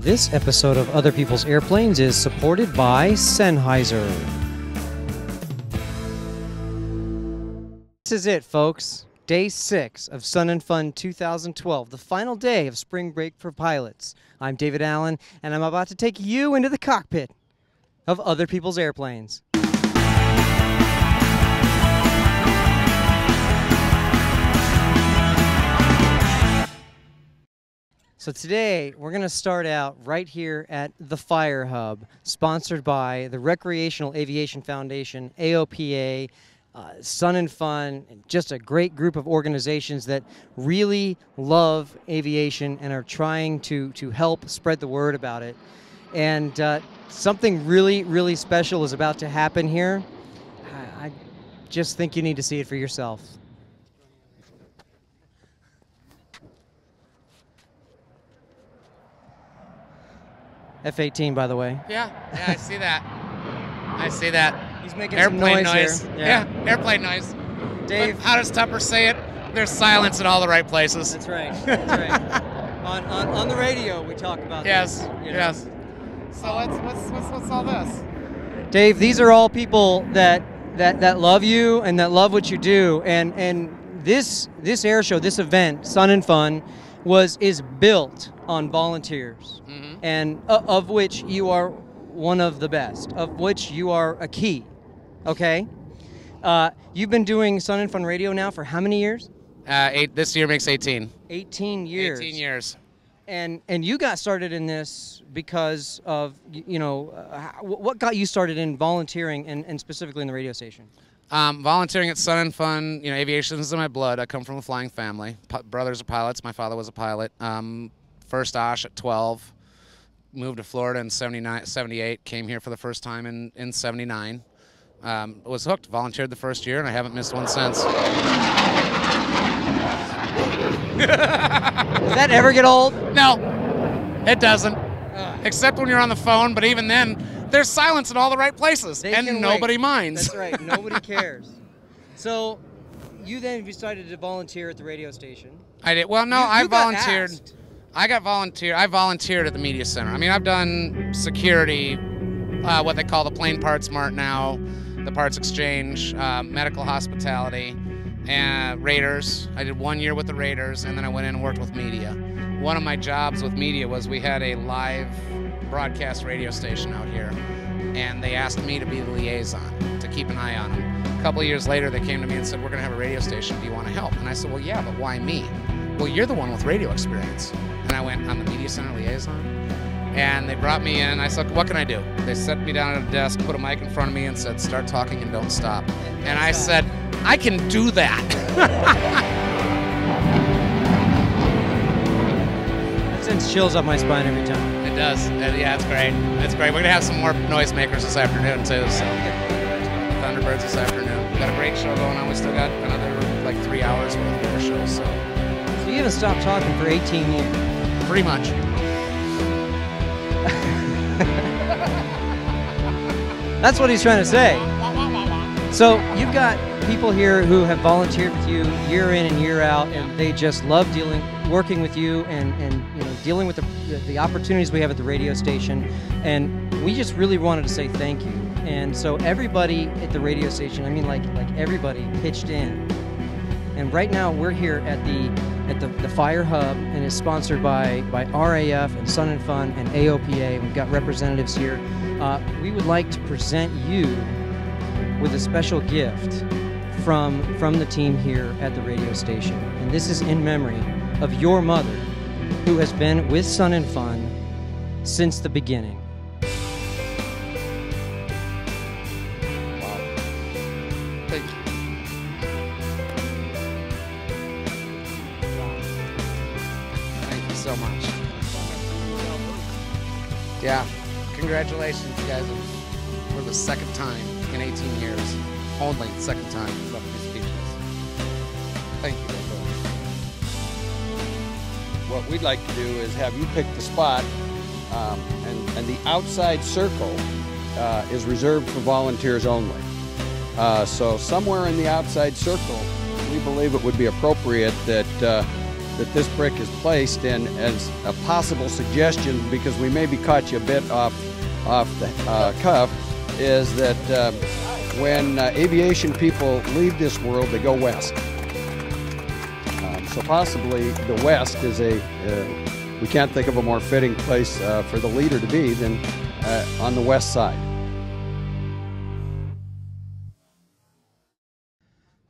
This episode of Other People's Airplanes is supported by Sennheiser. This is it, folks. Day 6 of Sun and Fun 2012, the final day of spring break for pilots. I'm David Allen, and I'm about to take you into the cockpit of Other People's Airplanes. So today, we're going to start out right here at the Fire Hub, sponsored by the Recreational Aviation Foundation, AOPA, Sun and Fun, just a great group of organizations that really love aviation and are trying to help spread the word about it. And something really, really special is about to happen here. I just think you need to see it for yourself. F-18, by the way. Yeah, I see that. I see that. He's making airplane some noise here. here. Yeah, airplane noise. Dave. But how does Tupper say it? There's silence in all the right places. That's right. That's right. on the radio, we talk about yes, this. You know? Yes. So what's all this? Dave, these are all people that love you and that love what you do. And this air show, this event, Sun and Fun, is built on volunteers, and of which you are one of the best, of which you are a key. Okay, you've been doing Sun and Fun Radio now for how many years? This year makes 18. 18 years. 18 years. And you got started in this because of what got you started in volunteering and specifically in the radio station? Volunteering at Sun and Fun, aviation is in my blood. I come from a flying family. Brothers are pilots. My father was a pilot. First OSH at 12. Moved to Florida in 78. Came here for the first time in 79. Was hooked. Volunteered the first year, and I haven't missed one since. Does that ever get old? No, it doesn't. Except when you're on the phone, but even then, there's silence in all the right places, and nobody minds. That's right. Nobody cares. So, you then decided to volunteer at the radio station. I did. Well, no, I volunteered. I volunteered at the media center. I mean, I've done security, what they call the plane parts mart now, the parts exchange, medical hospitality, and Raiders. I did 1 year with the Raiders, and then I went in and worked with media. One of my jobs with media was we had a live broadcast radio station out here, and they asked me to be the liaison, to keep an eye on them. A couple of years later, they came to me and said, we're going to have a radio station. Do you want to help? And I said, well, yeah, but why me? Well, you're the one with radio experience. And I went, I'm the media center liaison. And they brought me in. I said, what can I do? They set me down at a desk, put a mic in front of me, and said, start talking and don't stop. And I said, I can do that. That sends chills up my spine every time. It does. Yeah, it's great. It's great. We're going to have some more noisemakers this afternoon, too. So Thunderbirds this afternoon. We've got a great show going on. We still got another, 3 hours worth of air shows. So you haven't stopped talking for 18 years. Pretty much. That's what he's trying to say. So you've got people here who have volunteered with you year in and year out, and they just love working with you and dealing with the opportunities we have at the radio station. And we just really wanted to say thank you. And so everybody at the radio station, I mean like everybody pitched in. And right now we're here at the Fire Hub, and it's sponsored by RAF and Sun and Fun and AOPA. We've got representatives here. We would like to present you with a special gift from the team here at the radio station. And this is in memory of your mother, who has been with Sun and Fun since the beginning. So much. Yeah, congratulations, you guys, for the second time in 18 years. Only the second time. Love to be speechless. Thank you, both. What we'd like to do is have you pick the spot, and the outside circle is reserved for volunteers only. So somewhere in the outside circle, we believe it would be appropriate that that this brick is placed in as a possible suggestion, because we maybe caught you a bit off the cuff, is that when aviation people leave this world, they go west. So possibly the west is we can't think of a more fitting place for the leader to be than on the west side.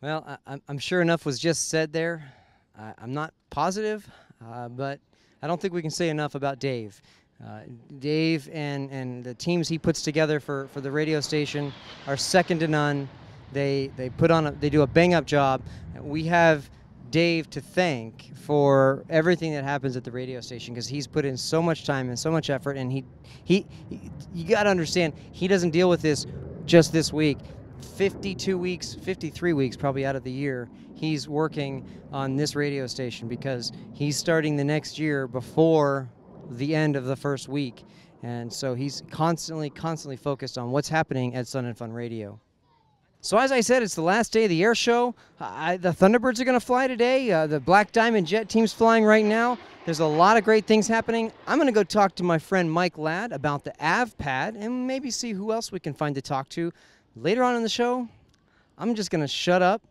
Well, I'm sure enough was just said there. I'm not positive, but I don't think we can say enough about Dave. Dave and the teams he puts together for the radio station are second to none. They do a bang-up job. We have Dave to thank for everything that happens at the radio station, because he's put in so much time and so much effort, and you got to understand, he doesn't deal with this just this week. 52 weeks, 53 weeks probably out of the year, he's working on this radio station, because he's starting the next year before the end of the first week. And so he's constantly focused on what's happening at Sun and Fun Radio. So as I said, it's the last day of the air show. The Thunderbirds are going to fly today. The Black Diamond Jet team's flying right now. There's a lot of great things happening. I'm going to go talk to my friend Mike Ladd about the AVPAD and maybe see who else we can find to talk to. Later on in the show, I'm just going to shut up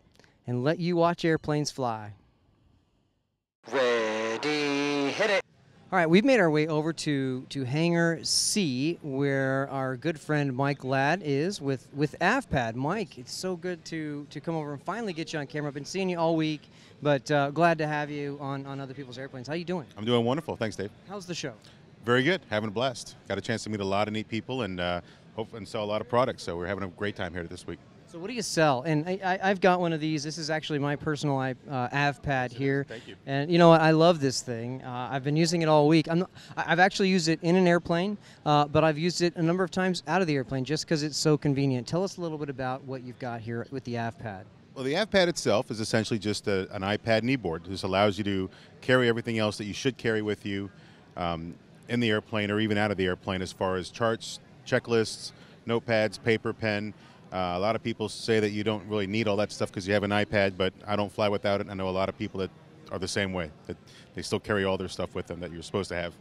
and let you watch airplanes fly. Ready, hit it. All right, we've made our way over to Hangar C, where our good friend Mike Ladd is with AVPAD. Mike, it's so good to come over and finally get you on camera. I've been seeing you all week, but glad to have you on other people's airplanes. How you doing? I'm doing wonderful. Thanks, Dave. How's the show? Very good. Having a blast. Got a chance to meet a lot of neat people and hope and sell a lot of products. So we're having a great time here this week. So what do you sell? And I've got one of these. This is actually my personal AVPAD here. Thank you. And you know what? I love this thing. I've been using it all week. I've actually used it in an airplane, but I've used it a number of times out of the airplane just because it's so convenient. Tell us a little bit about what you've got here with the AVPAD. Well, the AVPAD itself is essentially just an iPad knee board. This allows you to carry everything else that you should carry with you in the airplane or even out of the airplane, as far as charts, checklists, notepads, paper, pen. A lot of people say that you don't really need all that stuff because you have an iPad, but I don't fly without it. I know a lot of people that are the same way, that they still carry all their stuff with them that you're supposed to have.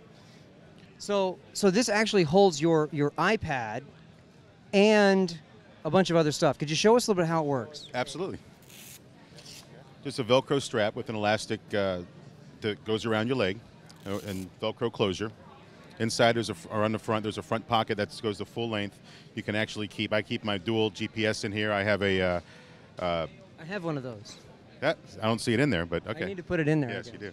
So this actually holds your iPad and a bunch of other stuff. Could you show us a little bit how it works? Absolutely. Just a Velcro strap with an elastic that goes around your leg and Velcro closure. Inside, or on the front, there's a front pocket that goes the full length. You can actually I keep my dual GPS in here. I have a... I have one of those. I don't see it in there, but okay. I need to put it in there. Yes, you do.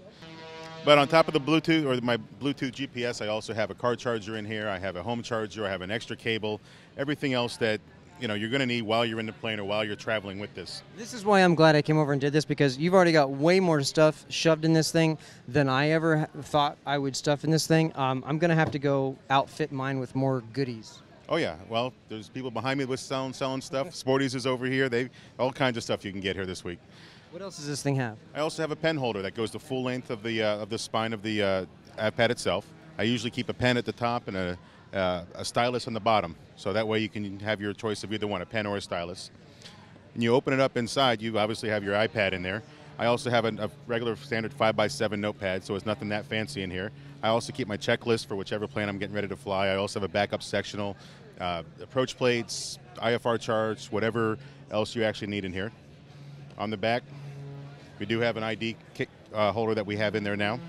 But on top of the Bluetooth, or my Bluetooth GPS, I also have a car charger in here. I have a home charger. I have an extra cable. Everything else that you're going to need while you're in the plane or while you're traveling with this. This is why I'm glad I came over and did this, because you've already got way more stuff shoved in this thing than I ever thought I would stuff in this thing. I'm going to have to go outfit mine with more goodies. Oh yeah, well, there's people behind me with selling stuff. Sporties is over here. All kinds of stuff you can get here this week. What else does this thing have? I also have a pen holder that goes the full length of the spine of the AVPAD itself. I usually keep a pen at the top and a stylus on the bottom, so that way you can have your choice of either one, a pen or a stylus. And you open it up inside, you obviously have your iPad in there. I also have a regular standard 5x7 notepad, so it's nothing that fancy in here. I also keep my checklist for whichever plane I'm getting ready to fly. I also have a backup sectional, approach plates, IFR charts, whatever else you actually need in here. On the back, we do have an ID holder that we have in there now.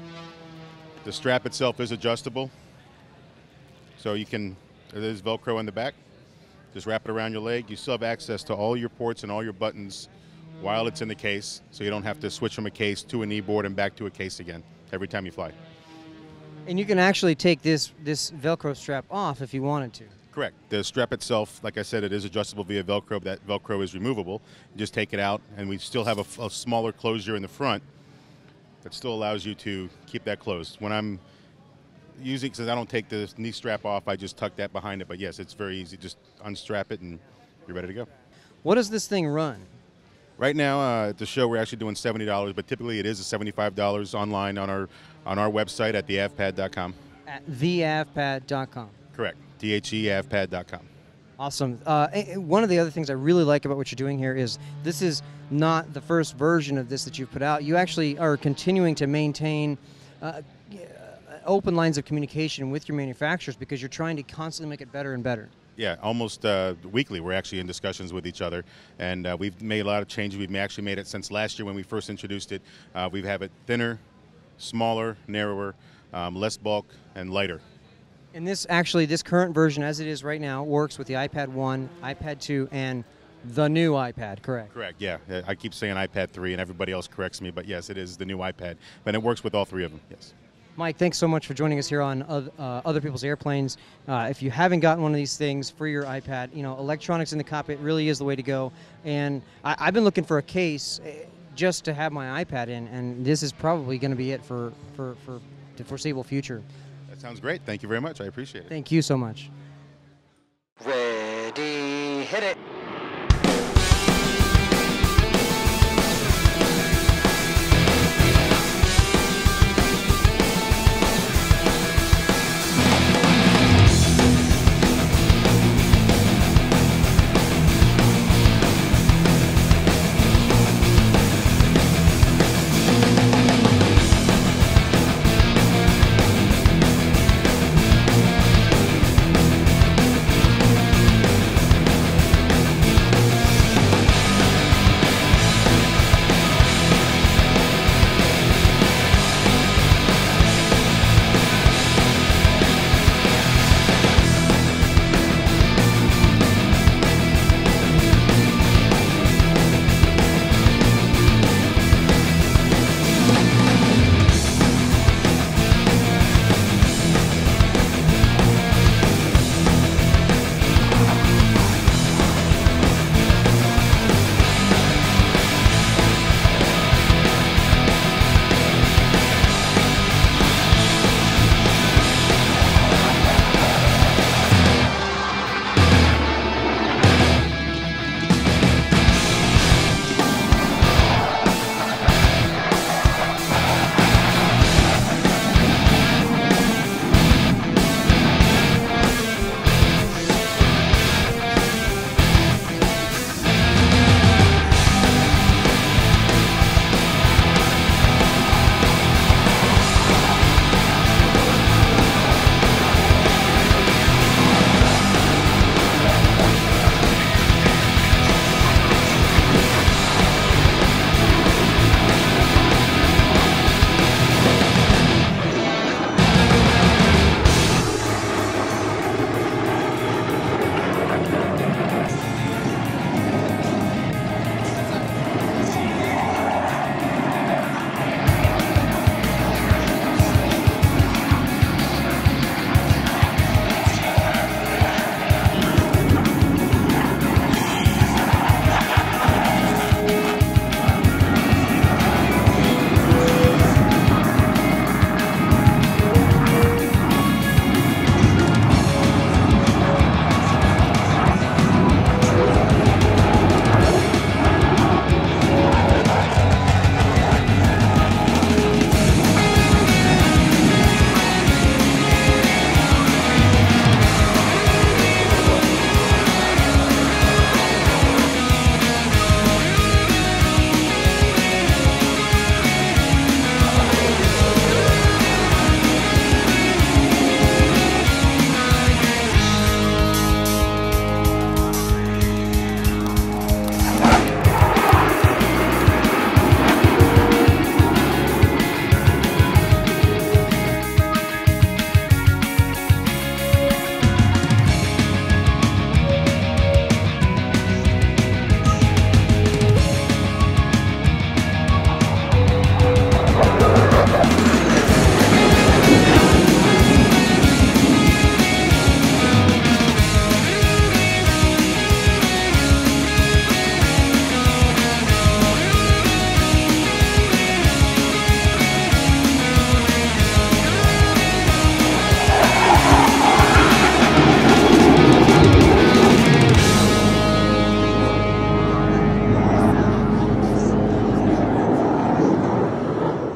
The strap itself is adjustable. So there's Velcro on the back. Just wrap it around your leg. You still have access to all your ports and all your buttons while it's in the case, so you don't have to switch from a case to a knee board and back to a case again every time you fly. And you can actually take this Velcro strap off if you wanted to. Correct. The strap itself, like I said, it is adjustable via Velcro. That Velcro is removable. You just take it out, and we still have a smaller closure in the front that still allows you to keep that closed. When I'm using, since I don't take the knee strap off, I just tuck that behind it. But yes, it's very easy. Just unstrap it and you're ready to go. What does this thing run? Right now at the show we're actually doing $70, but typically it is $75 online on our website at theavpad.com. At theavpad.com. Correct. theavpad.com. Awesome. One of the other things I really like about what you're doing here is this is not the first version of this that you've put out. You actually are continuing to maintain open lines of communication with your manufacturers because you're trying to constantly make it better and better. Yeah, almost weekly we're actually in discussions with each other, and we've made a lot of changes. We've actually made it since last year when we first introduced it. We have it thinner, smaller, narrower, less bulk, and lighter. And this current version as it is right now works with the iPad 1, iPad 2, and the new iPad, correct? Correct, yeah. I keep saying iPad 3 and everybody else corrects me, but yes, it is the new iPad. But it works with all three of them, yes. Mike, thanks so much for joining us here on Other People's Airplanes. If you haven't gotten one of these things for your iPad, electronics in the cockpit really is the way to go. And I've been looking for a case just to have my iPad in, and this is probably going to be it for the foreseeable future. That sounds great. Thank you very much. I appreciate it. Thank you so much. Ready, hit it.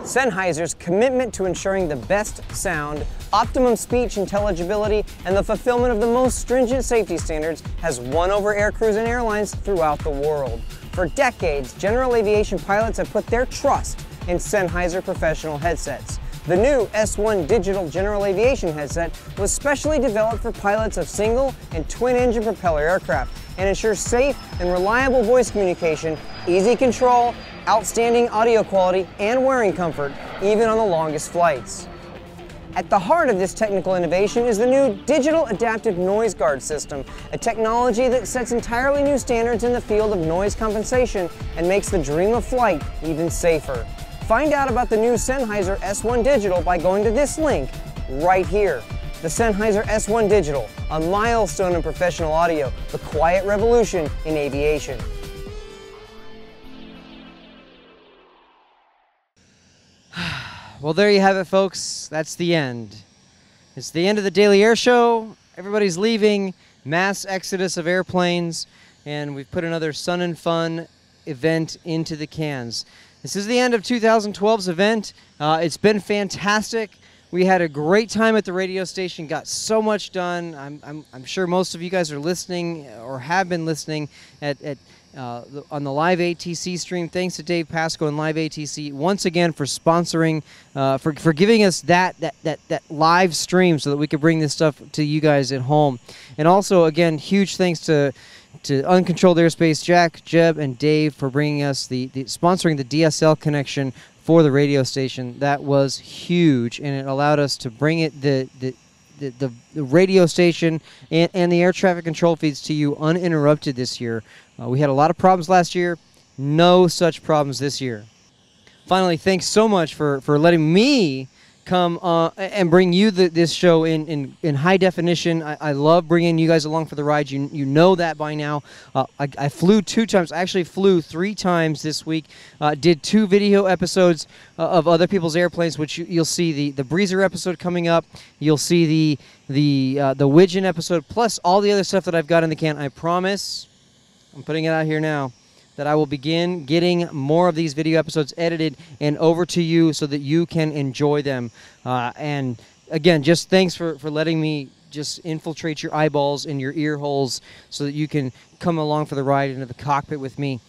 Sennheiser's commitment to ensuring the best sound, optimum speech intelligibility, and the fulfillment of the most stringent safety standards has won over aircrews and airlines throughout the world. For decades, general aviation pilots have put their trust in Sennheiser professional headsets. The new S1 digital general aviation headset was specially developed for pilots of single and twin-engine propeller aircraft and ensures safe and reliable voice communication, easy control, outstanding audio quality, and wearing comfort, even on the longest flights. At the heart of this technical innovation is the new Digital Adaptive Noise Guard system, a technology that sets entirely new standards in the field of noise compensation and makes the dream of flight even safer. Find out about the new Sennheiser S1 Digital by going to this link right here. The Sennheiser S1 Digital, a milestone in professional audio, the quiet revolution in aviation. Well, there you have it, folks. That's the end. It's the end of the Daily Air Show. Everybody's leaving. Mass exodus of airplanes. And we've put another Sun and Fun event into the cans. This is the end of 2012's event. It's been fantastic. We had a great time at the radio station, got so much done. I'm sure most of you guys are listening or have been listening on the Live ATC stream. Thanks to Dave Pasco and Live ATC once again for sponsoring, for giving us that live stream so that we could bring this stuff to you guys at home. And also, again, huge thanks to Uncontrolled Airspace, Jack, Jeb, and Dave for bringing us sponsoring the DSL connection for the radio station. That was huge, and it allowed us to bring it the radio station and the air traffic control feeds to you uninterrupted this year. We had a lot of problems last year. No such problems this year. Finally, thanks so much for letting me come and bring you this show in high definition. I love bringing you guys along for the ride. You know that by now. I flew 2 times. I actually flew 3 times this week. Did 2 video episodes of other people's airplanes, which you'll see the Breezer episode coming up. You'll see the Widgeon episode, plus all the other stuff that I've got in the can. I promise, I'm putting it out here now, that I will begin getting more of these video episodes edited and over to you so that you can enjoy them. And again, just thanks for letting me just infiltrate your eyeballs and your ear holes so that you can come along for the ride into the cockpit with me.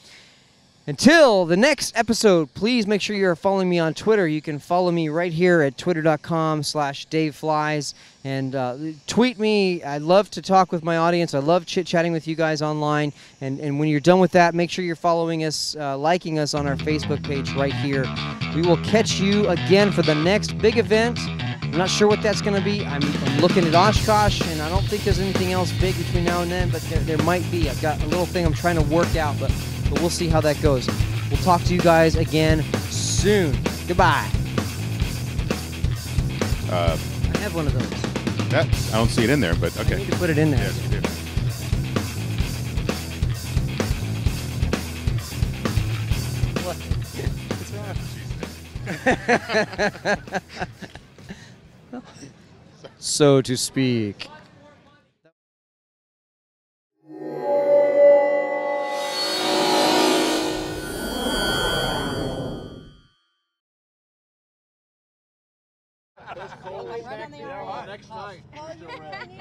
Until the next episode, please make sure you're following me on Twitter. You can follow me right here at twitter.com/DaveFlies and tweet me. I love to talk with my audience. I love chit-chatting with you guys online. And when you're done with that, make sure you're following us, liking us on our Facebook page right here. We will catch you again for the next big event. I'm not sure what that's going to be. I'm looking at Oshkosh, and I don't think there's anything else big between now and then, but there might be. I've got a little thing I'm trying to work out, but we'll see how that goes. We'll talk to you guys again soon. Goodbye. I have one of those. I don't see it in there, but okay. I need to put it in there. Yes, you do. What's wrong? So to speak.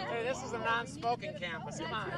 Hey, this is a non-smoking campus. Come on.